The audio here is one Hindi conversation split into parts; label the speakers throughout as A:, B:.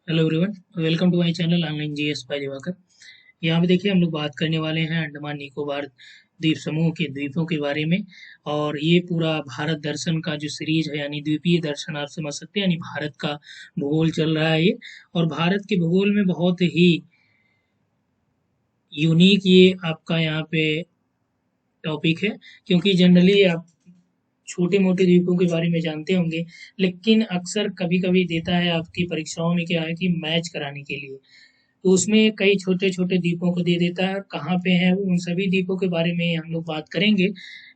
A: Hello everyone, welcome to my channel online GS by Diwakar. यहाँ पे देखिए हम लोग बात करने वाले हैं अंडमान निकोबार द्वीप समूह के द्वीपों के बारे में। और ये पूरा भारत दर्शन का जो सीरीज है यानी द्वीपीय दर्शन आप समझ सकते हैं, यानी भारत का भूगोल चल रहा है ये। और भारत के भूगोल में बहुत ही यूनिक ये आपका यहाँ पे टॉपिक है, क्योंकि जनरली आप छोटे मोटे द्वीपों के बारे में जानते होंगे, लेकिन अक्सर कभी कभी देता है आपकी परीक्षाओं में क्या है कि मैच कराने के लिए, तो उसमें कई छोटे छोटे द्वीपों को दे देता है। कहाँ पे है वो, उन सभी द्वीपों के बारे में हम लोग बात करेंगे।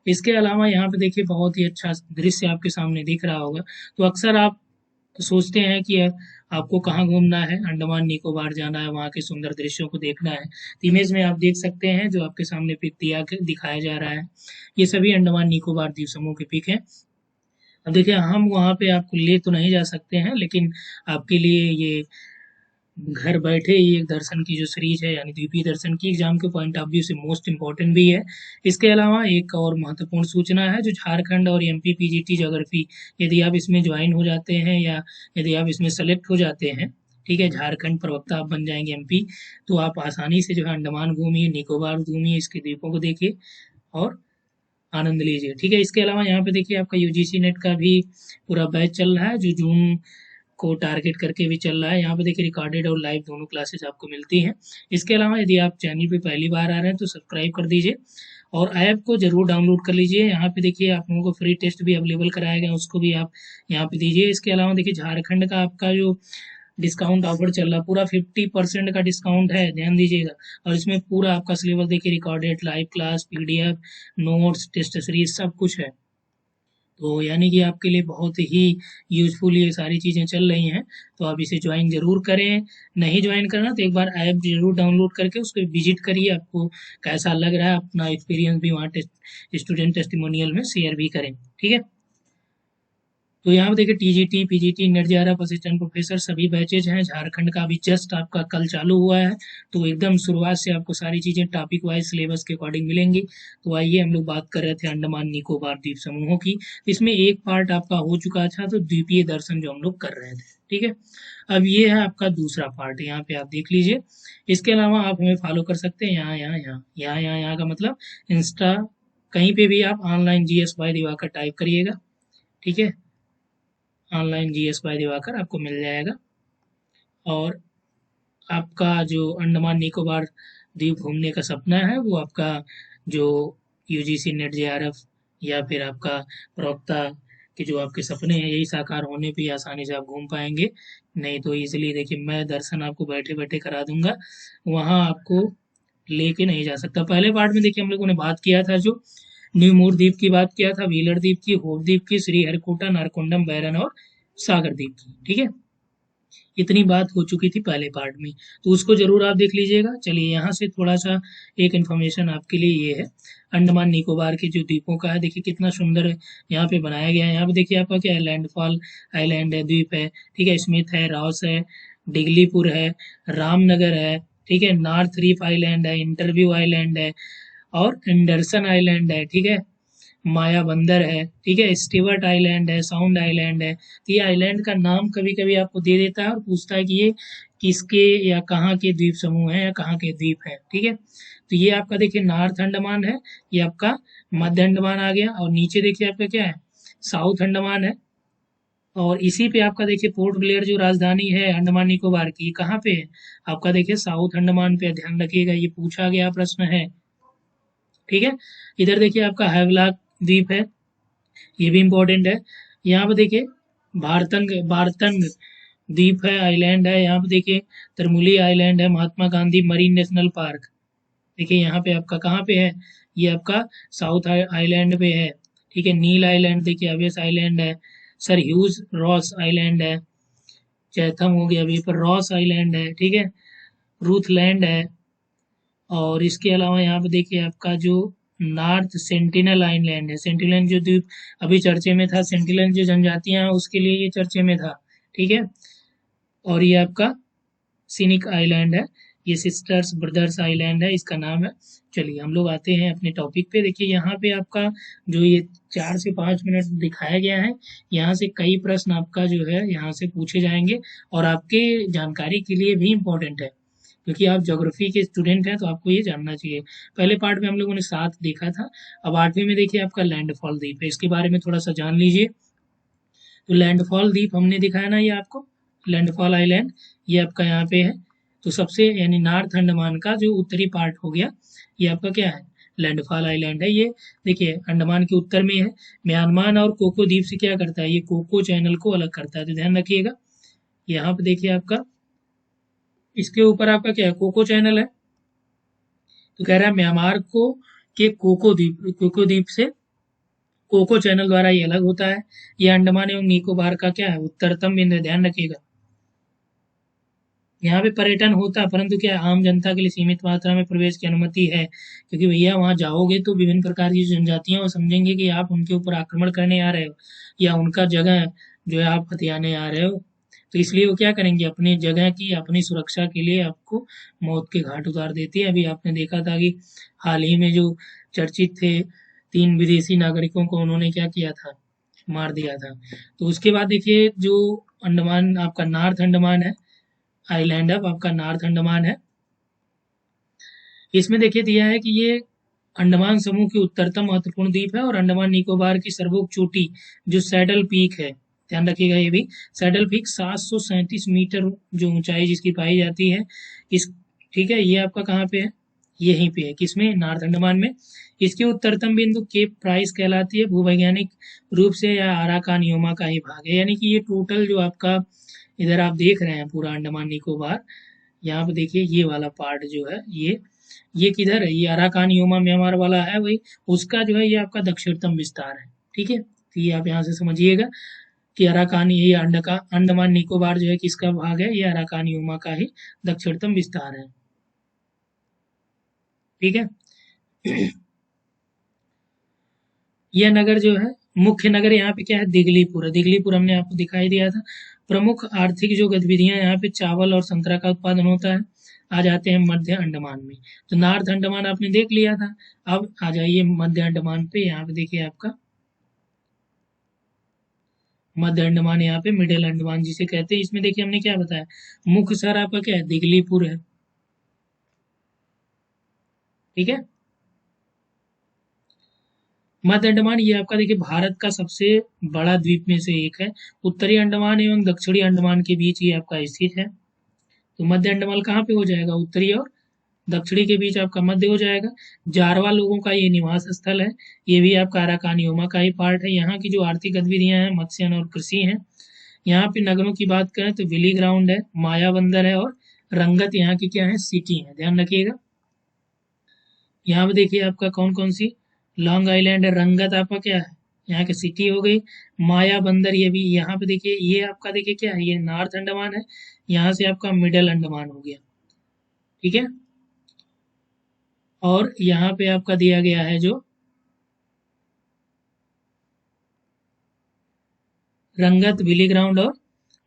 A: इसके अलावा यहाँ पे देखिए बहुत ही अच्छा दृश्य आपके सामने दिख रहा होगा। तो अक्सर आप सोचते हैं कि आपको कहाँ घूमना है, अंडमान निकोबार जाना है, वहाँ के सुंदर दृश्यों को देखना है। तो इमेज में आप देख सकते हैं जो आपके सामने पिक दिखाया जा रहा है, ये सभी अंडमान निकोबार द्वीप समूह के पिक हैं। अब देखिए हम वहाँ पे आपको ले तो नहीं जा सकते हैं, लेकिन आपके लिए ये घर बैठे ही एक दर्शन की जो सीरीज है यानी द्वीपीय दर्शन की, एग्जाम के पॉइंट ऑफ व्यू से मोस्ट इम्पोर्टेंट भी है। इसके अलावा एक और महत्वपूर्ण सूचना है, जो झारखंड और एमपी पीजीटी ज्योग्राफी, यदि आप इसमें ज्वाइन हो जाते हैं या यदि आप इसमें सेलेक्ट हो जाते हैं, ठीक है, झारखंड प्रवक्ता आप बन जाएंगे एमपी, तो आप आसानी से जो है अंडमान घूमिए, निकोबार घूमिए, इसके द्वीपों को देखिए और आनंद लीजिए। ठीक है, इसके अलावा यहाँ पे देखिए आपका यूजीसी नेट का भी पूरा बैच चल रहा है, जो जून को टारगेट करके भी चल रहा है। यहाँ पे देखिए रिकॉर्डेड और लाइव दोनों क्लासेस आपको मिलती हैं। इसके अलावा यदि आप चैनल पे पहली बार आ रहे हैं तो सब्सक्राइब कर दीजिए और ऐप को जरूर डाउनलोड कर लीजिए। यहाँ पे देखिए आप लोगों को फ्री टेस्ट भी अवेलेबल कराया गया, उसको भी आप यहाँ पे दीजिए। इसके अलावा देखिए झारखंड का आपका जो डिस्काउंट ऑफर चल रहा है, पूरा 50% का डिस्काउंट है, ध्यान दीजिएगा। और इसमें पूरा आपका सिलेबस देखिए, recorded, live class, PDF, notes, test series सब कुछ है। तो यानी कि आपके लिए बहुत ही यूजफुल ये सारी चीज़ें चल रही हैं, तो आप इसे ज्वाइन ज़रूर करें। नहीं ज्वाइन करना तो एक बार ऐप ज़रूर डाउनलोड करके उस पर विजिट करिए, आपको कैसा लग रहा है, अपना एक्सपीरियंस भी वहाँ स्टूडेंट टेस्टिमोनियल में शेयर भी करें। ठीक है, तो यहाँ पे देखिए TGT, PGT, net JRF, assistant professor सभी बैचेज हैं। झारखंड का भी जस्ट आपका कल चालू हुआ है, तो एकदम शुरुआत से आपको सारी चीज़ें टॉपिक वाइज सिलेबस के अकॉर्डिंग मिलेंगी। तो आइए हम लोग बात कर रहे थे अंडमान निकोबार द्वीप समूहों की। इसमें एक पार्ट आपका हो चुका था, तो द्वीपीय दर्शन जो हम लोग कर रहे थे, ठीक है। अब ये है आपका दूसरा पार्ट, यहाँ पे आप देख लीजिए। इसके अलावा आप हमें फॉलो कर सकते हैं यहाँ यहाँ यहाँ यहाँ यहाँ यहाँ का मतलब इंस्टा, कहीं पे भी आप online GS by Diwakar type करिएगा, ठीक है। ऑनलाइन जीएस बाय दिवाकर आपको मिल जाएगा। और आपका जो अंडमान निकोबार द्वीप घूमने का सपना है, वो आपका जो यूजीसी नेट जेआरएफ या फिर आपका प्रवक्ता के जो आपके सपने हैं, यही साकार होने पे ही आसानी से आप घूम पाएंगे। नहीं तो इजीली देखिए मैं दर्शन आपको बैठे बैठे करा दूंगा, वहाँ आपको लेके नहीं जा सकता। पहले पार्ट में देखिए हम लोगों ने बात किया था, जो न्यू मूर द्वीप की बात किया था, व्हीलर द्वीप की, होप द्वीप की, श्रीहरिकोटा, नारकोंडम, बैरन और सागर द्वीप की, ठीक है। इतनी बात हो चुकी थी पहले पार्ट में, तो उसको जरूर आप देख लीजिएगा। चलिए यहाँ से थोड़ा सा एक इन्फॉर्मेशन आपके लिए ये है, अंडमान निकोबार के जो द्वीपों का है, देखिए कितना सुंदर यहाँ पे बनाया गया है। यहाँ पे देखिए आपका क्या है, लैंडफॉल आइलैंड है, द्वीप है, ठीक है, स्मिथ है, रॉस है, डिगलीपुर है, रामनगर है, ठीक है, नॉर्थ रीफ आइलैंड है, इंटरव्यू आइलैंड है और एंडरसन आइलैंड है, ठीक है, माया बंदर है, ठीक है, स्टीवर्ट आइलैंड है, साउंड आइलैंड है। तो ये आइलैंड का नाम कभी कभी आपको दे देता है और पूछता है कि ये किसके या कहाँ के द्वीप समूह हैं या कहाँ के द्वीप हैं, ठीक है। तो ये आपका देखिए नॉर्थ अंडमान है, ये आपका मध्य अंडमान आ गया, और नीचे देखिए आपका क्या है, साउथ अंडमान है। और इसी पे आपका देखिए पोर्ट ब्लेयर जो राजधानी है अंडमान निकोबार की, कहाँ पे है, आपका देखिए साउथ अंडमान पे। ध्यान रखिएगा, ये पूछा गया प्रश्न है, ठीक है। इधर देखिए आपका हैवलॉक द्वीप है, ये भी इम्पोर्टेंट है। यहाँ पे देखिए भारतंग भारतंग द्वीप है, आइलैंड है। यहाँ पे देखिए तरमुली आइलैंड है, Mahatma Gandhi marine national park, देखिए यहाँ पे आपका कहाँ पे है, ये आपका साउथ आइलैंड पे है, ठीक है। नील आइलैंड देखिए, अवेस आइलैंड है, सर ह्यूज रॉस आइलैंड है, चैथम हो गया, अभी पर रॉस आइलैंड है, ठीक है, रूथलैंड है। और इसके अलावा यहाँ पे देखिए आपका जो नॉर्थ सेंटिनल आइलैंड है, सेंटिनल जो द्वीप अभी चर्चे में था, सेंटिनल जो जनजातियां हैं उसके लिए ये चर्चे में था, ठीक है। और ये आपका सिनिक आइलैंड है, ये सिस्टर्स ब्रदर्स आइलैंड है, इसका नाम है। चलिए हम लोग आते हैं अपने टॉपिक पे। देखिए यहाँ पे आपका जो ये 4 से 5 मिनट दिखाया गया है, यहाँ से कई प्रश्न आपका जो है यहाँ से पूछे जाएंगे और आपके जानकारी के लिए भी इम्पोर्टेंट है, क्योंकि आप ज्योग्राफी के स्टूडेंट हैं तो आपको ये जानना चाहिए। पहले पार्ट में हम लोगों ने 7 देखा था, अब 8वें में देखिए आपका लैंडफॉल द्वीप है, इसके बारे में थोड़ा सा जान लीजिए। तो लैंडफॉल द्वीप हमने दिखाया ना ये आपको, लैंडफॉल आइलैंड ये आपका यहाँ पे है। तो सबसे यानी नॉर्थ अंडमान का जो उत्तरी पार्ट हो गया, ये आपका क्या है, लैंडफॉल आइलैंड है। ये देखिए अंडमान के उत्तर में है। म्यांमार और कोको द्वीप से क्या करता है, ये कोको चैनल को अलग करता है, तो ध्यान रखिएगा। यहाँ पे देखिए आपका इसके ऊपर आपका क्या है, कोको चैनल है। तो कह रहा है म्यांमार को के कोको द्वीप से कोको चैनल द्वारा ये अलग होता है। ये अंडमान एवं निकोबार का क्या है, उत्तरतम बिंदु है, ध्यान रखिएगा। यहाँ पे पर्यटन होता है, परंतु क्या है, आम जनता के लिए सीमित मात्रा में प्रवेश की अनुमति है, क्योंकि भैया वहाँ जाओगे तो विभिन्न प्रकार की जनजातियां वो समझेंगे कि आप उनके ऊपर आक्रमण करने आ रहे हो या उनका जगह जो है आप हथियाने आ रहे हो। तो इसलिए वो क्या करेंगे, अपनी जगह की अपनी सुरक्षा के लिए आपको मौत के घाट उतार देती है। अभी आपने देखा था कि हाल ही में जो चर्चित थे 3 विदेशी नागरिकों को उन्होंने क्या किया था, मार दिया था। तो उसके बाद देखिए जो अंडमान आपका नॉर्थ अंडमान है, आइलैंड अब आपका नॉर्थ अंडमान है। इसमें देखिए दिया है कि ये अंडमान समूह की उत्तरतम महत्वपूर्ण द्वीप है और अंडमान निकोबार की सर्वोच्च चोटी जो सैडल पीक है, ध्यान रखिएगा ये भी, सैडल पीक 737 मीटर जो ऊंचाई जिसकी पाई जाती है इस, ठीक है, ये आपका कहाँ पे है, यहीं पे है, किसमें, नॉर्थ अंडमान में। इसकी उत्तरतम बिंदु केप प्राइस कहलाती है, भूवैज्ञानिक रूप से यह आराकानियोमा का ही भाग है। यानी कि ये टोटल जो आपका इधर आप देख रहे हैं पूरा अंडमान निकोबार, यहाँ पे देखिए ये वाला पार्ट जो है ये किधर है, ये अराकानियोमा म्यांमार वाला है, वही उसका जो है ये आपका दक्षिणतम विस्तार है। ठीक है, तो ये आप यहाँ से समझिएगा कि अराकानी, ये अंडमान निकोबार जो है किसका भाग है, ये अराकानियोमा का ही दक्षिणतम विस्तार है। ठीक है। यह नगर जो है, मुख्य नगर यहाँ पे क्या है, दिगलीपुर है। दिगलीपुर हमने आपको दिखाई दिया था। प्रमुख आर्थिक जो गतिविधियां यहाँ पे चावल और संतरा का उत्पादन होता है। आ जाते हैं मध्य अंडमान में, तो नॉर्थ अंडमान आपने देख लिया था। अब आ जाइए मध्य अंडमान पे, यहाँ पे देखिए आपका मध्य अंडमान, यहाँ पे मिडिल अंडमान जिसे कहते हैं। इसमें देखिए हमने क्या बताया, मुख्य शहर आपका क्या है, दिगलीपुर है। ठीक है। मध्य अंडमान ये आपका देखिए भारत का सबसे बड़ा द्वीप में से एक है। उत्तरी अंडमान एवं दक्षिणी अंडमान के बीच ये आपका स्थित है। तो मध्य अंडमान कहाँ पे हो जाएगा, उत्तरी और दक्षिणी के बीच आपका मध्य हो जाएगा। जारवा लोगों का ये निवास स्थल है। ये भी आपका अराकानियोमा का ही पार्ट है। यहाँ की जो आर्थिक गतिविधियां हैं मत्स्यन और कृषि हैं। यहाँ पे नगरों की बात करें तो विली ग्राउंड है, माया बंदर है और रंगत यहाँ की क्या है, सिटी है, ध्यान रखिएगा। यहाँ पे देखिए आपका कौन कौन सी, लॉन्ग आइलैंड है, रंगत आपका क्या है, यहाँ की सिटी हो गई। माया बंदर ये भी, यहाँ पे देखिए ये आपका देखिए क्या है, ये नॉर्थ अंडमान है। यहाँ से आपका मिडल अंडमान हो गया। ठीक है। और यहाँ पे आपका दिया गया है जो रंगत, विली ग्राउंड और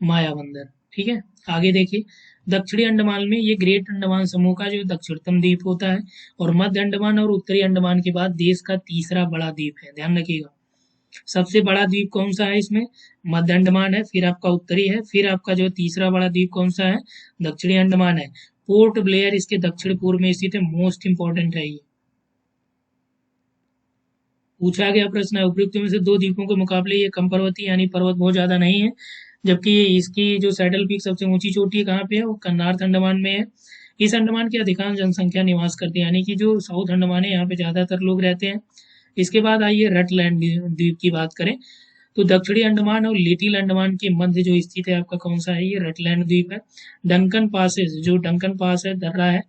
A: माया बंदर। ठीक है। आगे देखिए दक्षिणी अंडमान में ये ग्रेट अंडमान समूह का जो दक्षिणतम द्वीप होता है और मध्य अंडमान और उत्तरी अंडमान के बाद देश का तीसरा बड़ा द्वीप है, ध्यान रखिएगा। सबसे बड़ा द्वीप कौन सा है इसमें, मध्य अंडमान है, फिर आपका उत्तरी है, फिर आपका जो तीसरा बड़ा द्वीप कौन सा है, दक्षिणी अंडमान है। पोर्ट ब्लेयर इसके दक्षिण पूर्व में स्थित है, मोस्ट इंपॉर्टेंट है ये, पूछा गया प्रश्न है। उपयुक्त में से 2 द्वीपों के मुकाबले ये कम पर्वतीय यानी पर्वत बहुत ज्यादा नहीं है, जबकि ये इसकी जो सैडल पीक सबसे ऊंची चोटी है कहाँ पे है, वो नॉर्थ अंडमान में है। इस अंडमान की अधिकांश जनसंख्या निवास करती है, यानी कि जो साउथ अंडमान है यहाँ पे ज्यादातर लोग रहते हैं। इसके बाद आइए रटलैंड द्वीप की बात करें, तो दक्षिणी अंडमान और लिटिल अंडमान के मध्य जो स्थित है आपका कौन सा है, ये रटलैंड द्वीप है। डंकन पासेस, जो डंकन पास है, दर्रा है,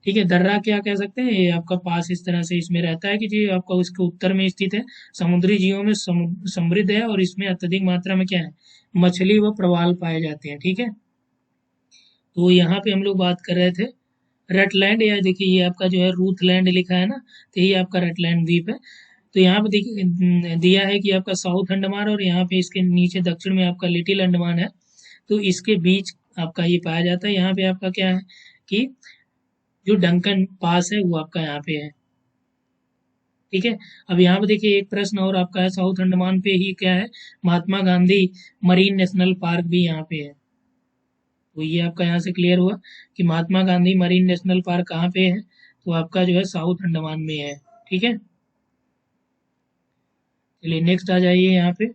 A: ठीक है, दर्रा क्या कह सकते हैं, ये आपका पास इस तरह से इसमें रहता है कि जो आपका उसके उत्तर में स्थित है, समुद्री जीवों में समृद्ध है और इसमें अत्यधिक मात्रा में क्या है, मछली व प्रवाल पाए जाते हैं। ठीक है। तो यहाँ पे हम लोग बात कर रहे थे रटलैंड, या देखिए ये आपका जो है रूथलैंड लिखा है ना, तो ये आपका रटलैंड द्वीप है। तो यहाँ पे देखिए दिया है कि आपका साउथ अंडमान और यहाँ पे इसके नीचे दक्षिण में आपका लिटिल अंडमान है। तो इसके बीच आपका ये पाया जाता है। यहाँ पे आपका क्या है कि जो डंकन पास है वो आपका यहाँ पे है। ठीक है। अब यहाँ पे देखिए एक प्रश्न और आपका है, साउथ अंडमान पे ही क्या है, Mahatma Gandhi marine national park भी यहाँ पे है। तो ये आपका यहाँ से क्लियर हुआ कि Mahatma Gandhi marine national park कहाँ पे है, तो आपका जो है साउथ अंडमान में है। ठीक है। चलिए नेक्स्ट आ जाइए यहाँ पे,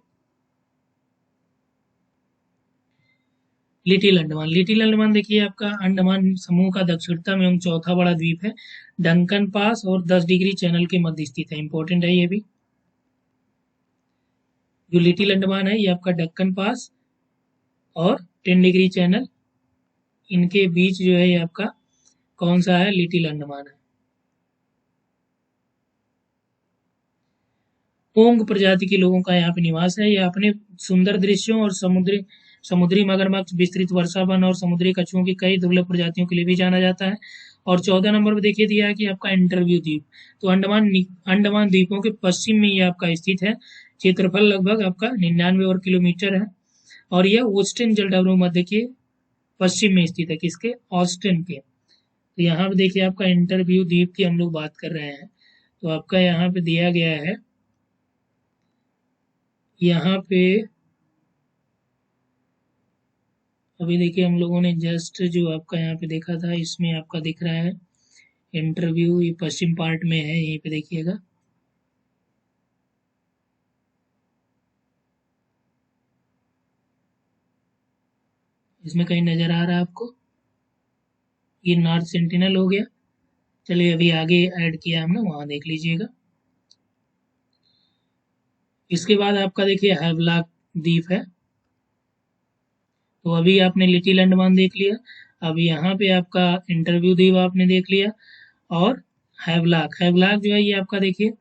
A: लिटिल अंडमान। लिटिल अंडमान देखिए आपका अंडमान समूह का दक्षिणतम एवं चौथा बड़ा द्वीप है, डंकन पास और 10 डिग्री चैनल के मध्य स्थित है। इंपॉर्टेंट है ये भी। जो लिटिल अंडमान है ये आपका डक्कन पास और 10 डिग्री चैनल, इनके बीच जो है ये आपका कौन सा है, लिटिल अंडमान है। ओंग प्रजाति के लोगों का यहाँ पे निवास है। यह अपने सुंदर दृश्यों और समुद्री समुद्री मगरमच्छ, विस्तृत वर्षा वन और समुद्री कछुओं की कई दुर्लभ प्रजातियों के लिए भी जाना जाता है। और 14 नंबर पर देखिए दिया है कि आपका इंटरव्यू द्वीप, तो अंडमान द्वीपों के पश्चिम में ये आपका स्थित है। क्षेत्रफल लगभग आपका 99 और किलोमीटर है और यह ऑस्टिन जलडबरू मध्य के पश्चिम में स्थित है। किसके, ऑस्टिन के। तो यहाँ पे देखिए आपका इंटरव्यू द्वीप की हम लोग बात कर रहे हैं, तो आपका यहाँ पे दिया गया है, यहाँ पे अभी देखिए हम लोगों ने जस्ट जो आपका यहाँ पे देखा था, इसमें आपका दिख रहा है इंटरव्यू, ये पश्चिम पार्ट में है, यहीं पे देखिएगा। इसमें कहीं नजर आ रहा है आपको, ये नॉर्थ सेंटिनल हो गया। चलिए अभी आगे ऐड किया हमने, वहां देख लीजिएगा। इसके बाद आपका देखिए हैवलॉक द्वीप है। तो अभी आपने लिटिल अंडमान देख लिया, अब यहाँ पे आपका इंटरव्यू द्वीप आपने देख लिया, और हैवलॉक, हैवलॉक जो है ये आपका देखिए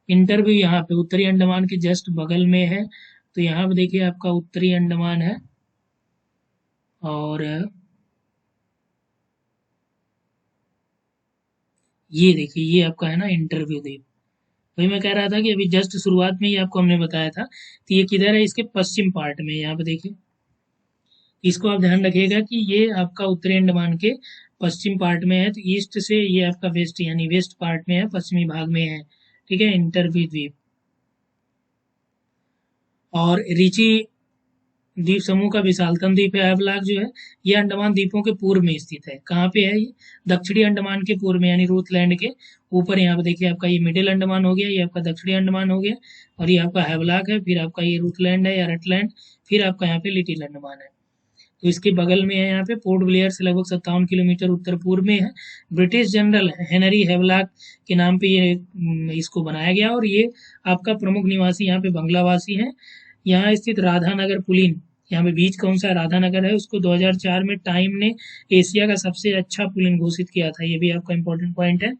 A: इंटरव्यू यहाँ पे उत्तरी अंडमान के जस्ट बगल में है। तो यहाँ पे देखिए आपका उत्तरी अंडमान है, और ये देखिए ये आपका है ना इंटरव्यू द्वीप। वही मैं कह रहा था कि अभी जस्ट शुरुआत में ही आपको हमने बताया था, तो ये किधर है, इसके पश्चिम पार्ट में। यहाँ पे देखिए, इसको आप ध्यान रखिएगा कि ये आपका उत्तरी अंडमान के पश्चिम पार्ट में है, तो ईस्ट से ये आपका वेस्ट यानी वेस्ट पार्ट में है, पश्चिमी भाग में है। ठीक है, इंटरव्यू द्वीप। और रिची द्वीप समूह का विशालतम द्वीप है हैवलॉक जो है, ये अंडमान द्वीपों के पूर्व में स्थित है। कहाँ पे है ये, दक्षिणी अंडमान के पूर्व में, यानी रूथलैंड के ऊपर। यहाँ पे देखिए आपका ये मिडिल अंडमान हो गया, ये आपका दक्षिणी अंडमान हो गया, और ये आपका हैवलॉक है, फिर आपका ये रूथलैंड है या रटलैंड, फिर आपका यहाँ पे लिटिल अंडमान है। तो इसके बगल में है यहाँ पे, पोर्ट ब्लेयर से लगभग 57 किलोमीटर उत्तर पूर्व में है। ब्रिटिश जनरल हेनरी हैवलॉक के नाम पे ये इसको बनाया गया, और ये आपका प्रमुख निवासी यहाँ पे बंगलावासी हैं। यहाँ स्थित राधानगर पुलिन, यहाँ पे बीच कौन सा राधानगर है, उसको 2004 में टाइम ने एशिया का सबसे अच्छा पुलिन घोषित किया था। ये भी आपका इंपॉर्टेंट पॉइंट है।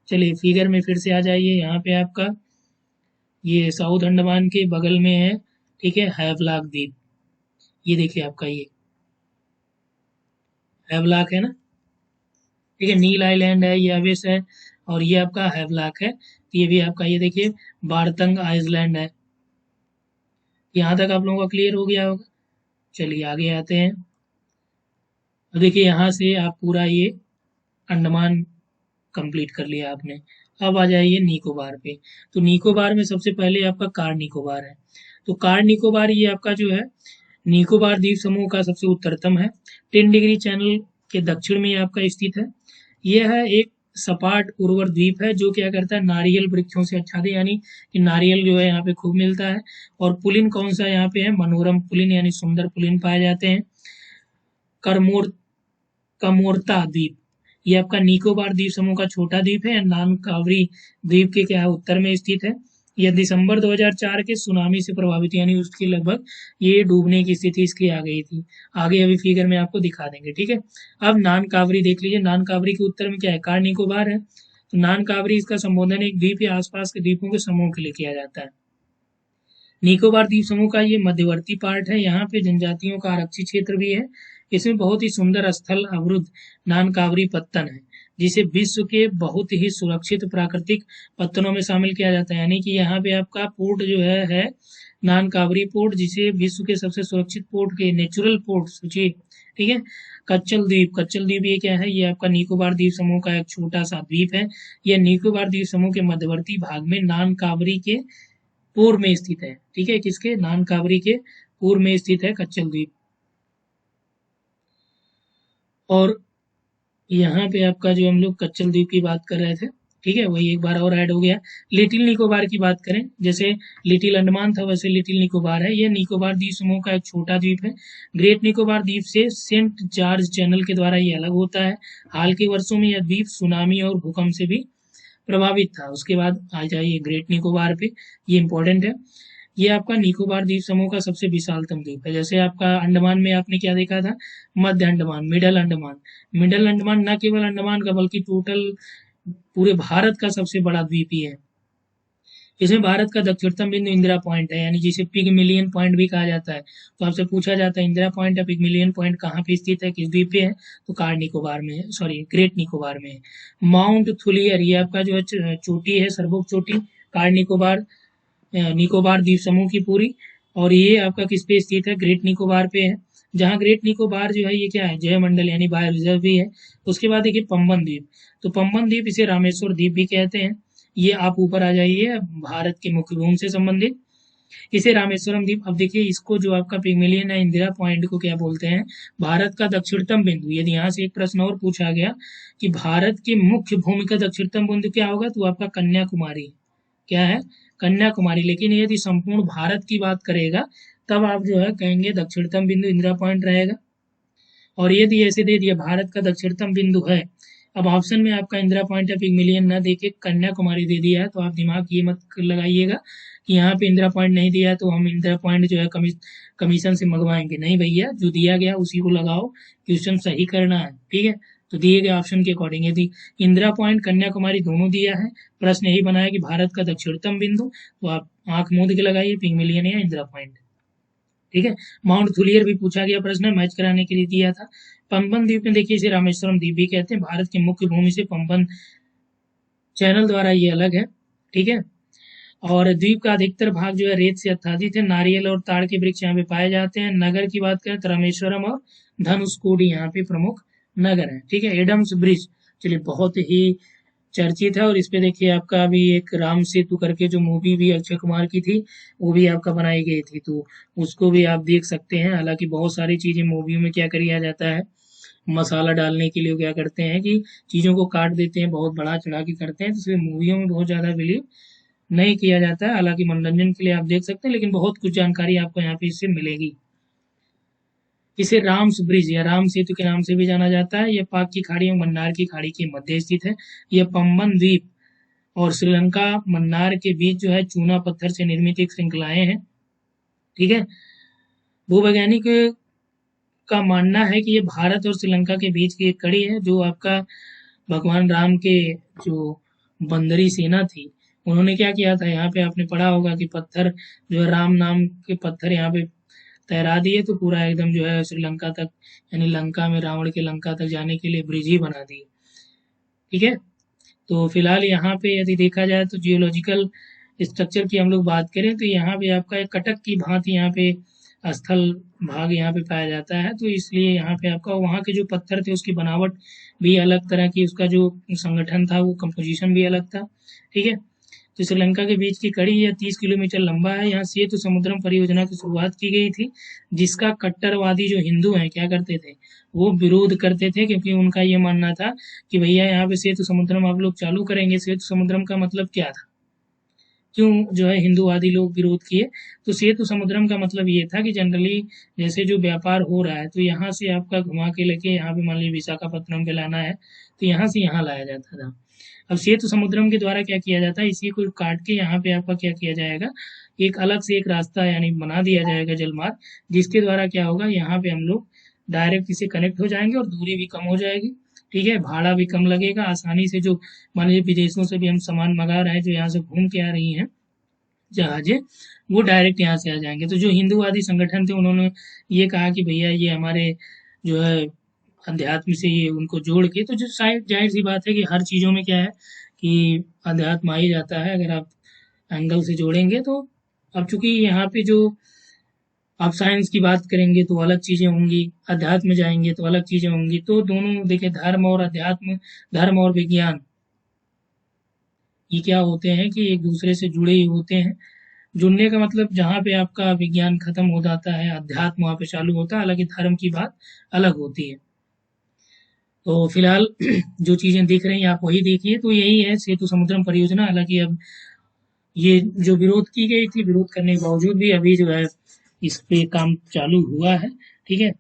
A: चलिए फिगर में फिर से आ जाइए, यहाँ पे आपका ये साउथ अंडमान के बगल में है। ठीक है, हैवलॉक द्वीप, ये देखिए आपका ये हैवलॉक है ना। ठीक है, नील आइलैंड है, ये अवेस है, और ये आपका हैवलॉक है। तो ये भी आपका ये देखिए बारतंग आइलैंड है। यहाँ तक आप लोगों का क्लियर हो गया होगा। चलिए आगे आते हैं। अब देखिए यहाँ से आप पूरा ये अंडमान कंप्लीट कर लिया आपने। अब आ जाइए निकोबार पे। तो निकोबार में सबसे पहले आपका कार निकोबार है। तो कार निकोबार ये आपका जो है निकोबार द्वीप समूह का सबसे उत्तरतम है। 10 डिग्री चैनल के दक्षिण में आपका स्थित है। यह है एक सपाट उर्वर द्वीप है, जो क्या करता है, नारियल वृक्षों से आच्छादित, यानी कि नारियल जो है यहाँ पे खूब मिलता है। और पुलिन कौन सा यहाँ पे है, मनोरम पुलिन यानी सुंदर पुलिन पाए जाते हैं। करमोर कमोरता द्वीप, ये आपका निकोबार द्वीप समूह का छोटा द्वीप है। नानकावरी द्वीप के क्या है, उत्तर में स्थित है। यह दिसंबर 2004 के सुनामी से प्रभावित, यानी उसकी लगभग ये डूबने की स्थिति इसकी आ गई थी। आगे अभी फिगर में आपको दिखा देंगे। ठीक है, अब नानकावरी देख लीजिए। नानकावरी के उत्तर में क्या है, कार निकोबार है। तो नानकावरी, इसका संबोधन एक द्वीप या आसपास के द्वीपों के समूह के लिए किया जाता है। निकोबार द्वीप समूह का ये मध्यवर्ती पार्ट है, यहाँ पे जनजातियों का आरक्षित क्षेत्र भी है। इसमें बहुत ही सुंदर स्थल अवरुद्ध नानकावरी पत्तन है, जिसे विश्व के बहुत ही सुरक्षित प्राकृतिक पत्तनों में शामिल किया जाता है। यानी कि यहाँ पे आपका पोर्ट जो है नानकाबरी पोर्ट, जिसे विश्व के सबसे सुरक्षित पोर्ट के नेचुरल पोर्ट सोचिए, ठीक है। कच्चल द्वीप, कच्चल द्वीप ये क्या है, ये आपका निकोबार द्वीप समूह का एक छोटा सा द्वीप है। यह निकोबार द्वीप समूह के मध्यवर्ती भाग में नानकाबरी के पूर्व में स्थित है, ठीक है। किसके, नानकाबरी के पूर्व में स्थित है कच्चल द्वीप। और यहाँ पे आपका जो हम लोग कच्चल द्वीप की बात कर रहे थे, ठीक है, वही एक बार और ऐड हो गया। लिटिल निकोबार की बात करें, जैसे लिटिल अंडमान था वैसे लिटिल निकोबार है। यह निकोबार द्वीप समूह का एक छोटा द्वीप है। ग्रेट निकोबार द्वीप से सेंट जॉर्ज चैनल के द्वारा ये अलग होता है। हाल के वर्षों में यह द्वीप सुनामी और भूकंप से भी प्रभावित था। उसके बाद आ जाइए ग्रेट निकोबार पे, ये इंपॉर्टेंट है। ये आपका निकोबार द्वीप समूह का सबसे विशालतम द्वीप है। जैसे आपका अंडमान में आपने क्या देखा था, मध्य अंडमान, मिडल अंडमान। मिडल अंडमान न केवल अंडमान का बल्कि टोटल पूरे भारत का सबसे बड़ा द्वीप ही है। इसमें भारत का दक्षिणतम बिंदु इंदिरा पॉइंट है, यानी जिसे पिगमिलियन पॉइंट भी कहा जाता है। तो आपसे पूछा जाता है इंदिरा पॉइंट या पिगमिलियन पॉइंट कहाँ पे स्थित है, किस द्वीप पे है, तो कार निकोबार में है, सॉरी ग्रेट निकोबार में है। माउंट थुलियर, ये आपका जो है चोटी है, सर्वोच्च चोटी कार निकोबार निकोबार द्वीप समूह की पूरी, और ये आपका किस पे स्थित है, ग्रेट निकोबार पे है। जहाँ ग्रेट निकोबार जो है ये क्या है, जयमंडल यानी बायो रिजर्व भी है। उसके बाद देखिए पंबन द्वीप, तो पंबन द्वीप इसे रामेश्वर द्वीप भी कहते हैं। ये आप ऊपर आ जाइए, भारत के मुख्य भूमि से संबंधित, इसे रामेश्वरम द्वीप। अब देखिए इसको जो आपका पिगमिलियन या इंदिरा पॉइंट को क्या बोलते हैं, भारत का दक्षिणतम बिंदु। यदि यहाँ से एक प्रश्न और पूछा गया कि भारत के मुख्य भूमि का दक्षिणतम बिंदु क्या होगा, तो आपका कन्याकुमारी, क्या है, कन्याकुमारी। लेकिन यदि संपूर्ण भारत की बात करेगा तब आप जो है कहेंगे दक्षिणतम बिंदु इंदिरा पॉइंट रहेगा। और यदि ऐसे दे दिया भारत का दक्षिणतम बिंदु है, अब ऑप्शन में आपका इंदिरा पॉइंट या पिगमिलियन न देके कन्याकुमारी दे दिया है, तो आप दिमाग ये मत लगाइएगा कि यहाँ पे इंदिरा पॉइंट नहीं दिया है तो हम इंदिरा पॉइंट जो है कमीशन से मंगवाएंगे। नहीं भैया, जो दिया गया उसी को लगाओ, क्वेश्चन सही करना है, ठीक है। तो दिए गए ऑप्शन के अकॉर्डिंग यदि इंदिरा पॉइंट कन्याकुमारी दोनों दिया है, प्रश्न यही बनाया कि भारत का दक्षिणतम बिंदु, तो आप आंख मूंद के लगाइए पिगमिलियन या इंदिरा पॉइंट, ठीक है। माउंट थुलियर भी पूछा गया प्रश्न, मैच कराने के लिए दिया था। पंबन द्वीप में देखिए इसे रामेश्वरम द्वीप भी कहते हैं। भारत की मुख्य भूमि से पंबन चैनल द्वारा ये अलग है, ठीक है। और द्वीप का अधिकतर भाग जो है रेत से आच्छादित है। नारियल और ताड़ के वृक्ष यहाँ पे पाए जाते हैं। नगर की बात करें तो रामेश्वरम और धनुषकोडी यहाँ पे प्रमुख नगर है, ठीक है। एडम्स ब्रिज, चलिए बहुत ही चर्चित है, और इस पे देखिए आपका अभी एक राम सेतु करके जो मूवी भी अक्षय कुमार की थी वो भी आपका बनाई गई थी, तो उसको भी आप देख सकते हैं। हालांकि बहुत सारी चीजें मूवी में क्या किया जाता है, मसाला डालने के लिए क्या करते हैं कि चीज़ों को काट देते हैं, बहुत बड़ा चढ़ा के करते हैं, तो इसलिए मूवियों में बहुत ज़्यादा बिलीव नहीं किया जाता है। हालांकि मनोरंजन के लिए आप देख सकते हैं, लेकिन बहुत कुछ जानकारी आपको यहाँ पे इससे मिलेगी। इसे राम्स ब्रिज या राम सेतु के नाम से भी जाना जाता है। यह पाक की खाड़ी और मन्नार की खाड़ी के मध्य स्थित है। यह पंबन द्वीप और श्रीलंका मन्नार के बीच जो है चूना पत्थर से निर्मित एक श्रृंखलाएं हैं, ठीक है। भूवैज्ञानिक का मानना है कि ये भारत और श्रीलंका के बीच की एक कड़ी है, जो आपका भगवान राम के जो बंदरी सेना थी, उन्होंने क्या किया था, यहाँ पे आपने पढ़ा होगा कि पत्थर जो है राम नाम के पत्थर यहाँ पे तैरा दिए, तो पूरा एकदम जो है श्रीलंका तक, यानी लंका में रावण के लंका तक जाने के लिए ब्रिज ही बना दिए, ठीक है। तो फिलहाल यहाँ पे यदि देखा जाए तो जियोलॉजिकल स्ट्रक्चर की हम लोग बात करें तो यहाँ पे आपका एक कटक की भांति यहाँ पे स्थल भाग यहाँ पे पाया जाता है, तो इसलिए यहाँ पे आपका वहाँ के जो पत्थर थे उसकी बनावट भी अलग तरह की, उसका जो संगठन था वो कंपोजिशन भी अलग था, ठीक है। तो श्रीलंका के बीच की कड़ी यह 30 किलोमीटर लंबा है। यहाँ सेतु समुद्रम परियोजना की शुरुआत की गई थी, जिसका कट्टरवादी जो हिंदू हैं क्या करते थे, वो विरोध करते थे, क्योंकि उनका ये मानना था कि भैया यहाँ पे सेतु समुद्रम आप लोग चालू करेंगे, सेतु समुद्रम का मतलब क्या था, क्यों जो है हिंदूवादी लोग विरोध किए। तो सेतु समुद्रम का मतलब ये था कि जनरली जैसे जो व्यापार हो रहा है, तो यहाँ से आपका घुमा के लेके यहाँ पे मान लीजिए विशाखापत्तनम पे लाना है, तो यहाँ से यहाँ लाया जाता था। अब सेतु समुद्रम के द्वारा क्या किया जाता है, इसी को काट के यहाँ पे आपका क्या किया जाएगा, एक अलग से एक रास्ता यानी बना दिया जाएगा जलमार्ग, जिसके द्वारा क्या होगा, यहाँ पे हम लोग डायरेक्ट इसे कनेक्ट हो जाएंगे और दूरी भी कम हो जाएगी, ठीक है। भाड़ा भी कम लगेगा, आसानी से जो मान लीजिए विदेशों से भी हम सामान मंगा रहे हैं, जो यहाँ से घूम के आ रही हैं जहाजें, वो डायरेक्ट यहाँ से आ जाएंगे। तो जो हिंदूवादी संगठन थे उन्होंने ये कहा कि भैया ये हमारे जो है अध्यात्म से ये उनको जोड़ के, तो जो शायद जाहिर सी बात है कि हर चीज़ों में क्या है कि अध्यात्म आ ही जाता है, अगर आप एंगल से जोड़ेंगे तो अब चूंकि यहाँ पे जो आप साइंस की बात करेंगे तो अलग चीजें होंगी, अध्यात्म में जाएंगे तो अलग चीजें होंगी। तो दोनों देखिए, धर्म और अध्यात्म, धर्म और विज्ञान, ये क्या होते हैं कि एक दूसरे से जुड़े ही होते हैं। जुड़ने का मतलब जहाँ पे आपका विज्ञान खत्म हो जाता है, अध्यात्म वहाँ पे चालू होता है, हालांकि धर्म की बात अलग होती है। तो फिलहाल जो चीजें दिख रही हैं आप वही देखिए। तो यही है सेतु समुद्रम परियोजना। हालांकि अब ये जो विरोध की गई थी, विरोध करने के बावजूद भी अभी जो है इस पे काम चालू हुआ है। ठीक है।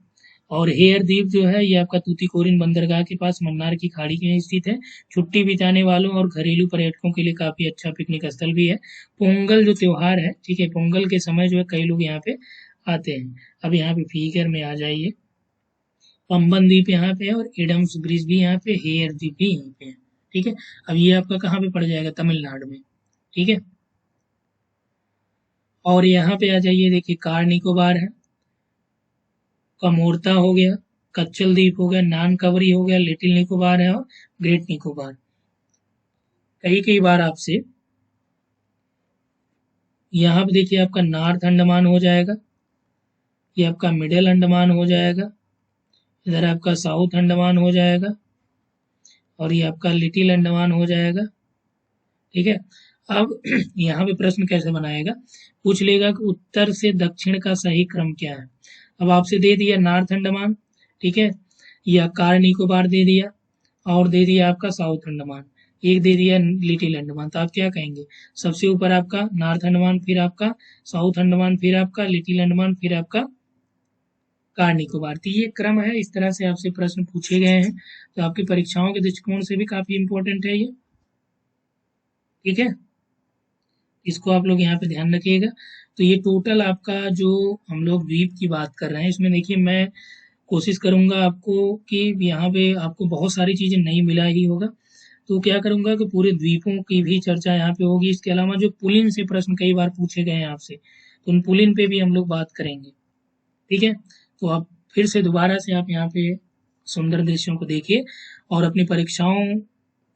A: और हेयर द्वीप जो है ये आपका तूतीकोरिन बंदरगाह के पास मन्नार की खाड़ी में स्थित है। छुट्टी बिताने वालों और घरेलू पर्यटकों के लिए काफी अच्छा पिकनिक स्थल भी है। पोंगल जो त्योहार है, ठीक है, पोंगल के समय जो है कई लोग यहाँ पे आते हैं। अब यहाँ पे फिगर में आ जाइए, पंबन द्वीप यहाँ पे है और एडम्स ब्रिज भी यहाँ पे, हेयर द्वीप भी यहाँ पे है। ठीक है। अब ये आपका कहाँ पे पड़ जाएगा, तमिलनाडु में। ठीक है। और यहाँ पे आ जाइए, देखिए कार निकोबार है, कमोरता हो गया, कच्चल द्वीप हो गया, नान कवरी हो गया, लिटिल निकोबार है और ग्रेट निकोबार। कई कई बार आपसे यहाँ पे देखिए आपका नॉर्थ अंडमान हो जाएगा, ये आपका मिडिल अंडमान हो जाएगा, इधर आपका साउथ अंडमान हो जाएगा और ये आपका लिटिल अंडमान हो जाएगा। ठीक है। अब यहाँ पे प्रश्न कैसे बनाएगा, पूछ लेगा कि उत्तर से दक्षिण का सही क्रम क्या है। अब आपसे दे दिया नॉर्थ अंडमान, ठीक है, या कार निकोबार दे दिया, और दे दिया आपका साउथ अंडमान, एक दे दिया लिटिल अंडमान। तो आप क्या कहेंगे, सबसे ऊपर आपका नॉर्थ अंडमान, फिर आपका साउथ अंडमान, फिर आपका लिटिल अंडमान, फिर आपका कार निकोबार। तो ये क्रम है, इस तरह से आपसे प्रश्न पूछे गए हैं। तो आपकी परीक्षाओं के दृष्टिकोण से भी काफी इंपॉर्टेंट है ये। ठीक है। इसको आप लोग यहाँ पे ध्यान रखिएगा। तो ये टोटल आपका जो हम लोग द्वीप की बात कर रहे हैं, इसमें देखिए मैं कोशिश करूंगा आपको कि यहाँ पे आपको बहुत सारी चीजें नहीं मिला ही होगा। तो क्या करूंगा कि पूरे द्वीपों की भी चर्चा यहाँ पे होगी। इसके अलावा जो पुलिन से प्रश्न कई बार पूछे गए हैं आपसे, तो उन पुलिन पे भी हम लोग बात करेंगे। ठीक है। तो आप फिर से दोबारा से आप यहाँ पे सुंदर दृश्यों को देखिए और अपनी परीक्षाओं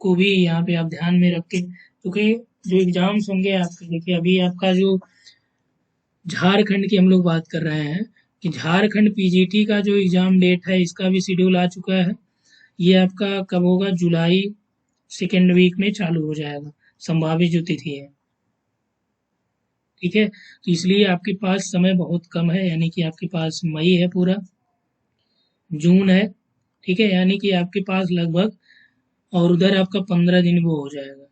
A: को भी यहाँ पे आप ध्यान में रखें, क्योंकि जो एग्जाम्स होंगे आपके, देखिए अभी आपका जो झारखंड की हम लोग बात कर रहे हैं कि झारखंड पीजीटी का जो एग्जाम डेट है इसका भी शेड्यूल आ चुका है। ये आपका कब होगा, जुलाई सेकेंड वीक में चालू हो जाएगा, संभावित जो तिथि है। ठीक है। तो इसलिए आपके पास समय बहुत कम है, यानी कि आपके पास मई है, पूरा जून है। ठीक है। यानी कि आपके पास लगभग, और उधर आपका 15 दिन वो हो जाएगा।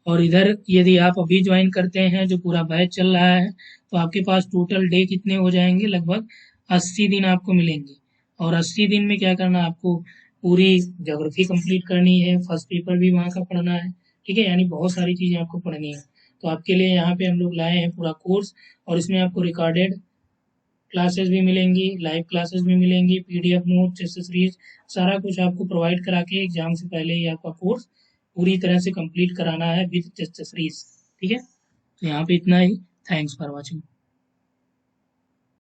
A: और इधर यदि आप अभी ज्वाइन करते हैं, जो पूरा बैच चल रहा है, तो आपके पास टोटल डे कितने हो जाएंगे, लगभग 80 दिन आपको मिलेंगे। और 80 दिन में क्या करना है आपको, पूरी ज्योग्राफी कंप्लीट करनी है, फर्स्ट पेपर भी वहाँ का पढ़ना है। ठीक है। यानी बहुत सारी चीज़ें आपको पढ़नी है। तो आपके लिए यहाँ पे हम लोग लाए हैं पूरा कोर्स, और इसमें आपको रिकॉर्डेड क्लासेस भी मिलेंगी, लाइव क्लासेस भी मिलेंगी, पीडीएफ नोट्स, एक्सेसरीज, सारा कुछ आपको प्रोवाइड करा के एग्जाम से पहले ही आपका कोर्स पूरी तरह से कंप्लीट कराना है विद एक्सेसरीज। ठीक है। तो यहाँ पे इतना ही। Thanks for watching.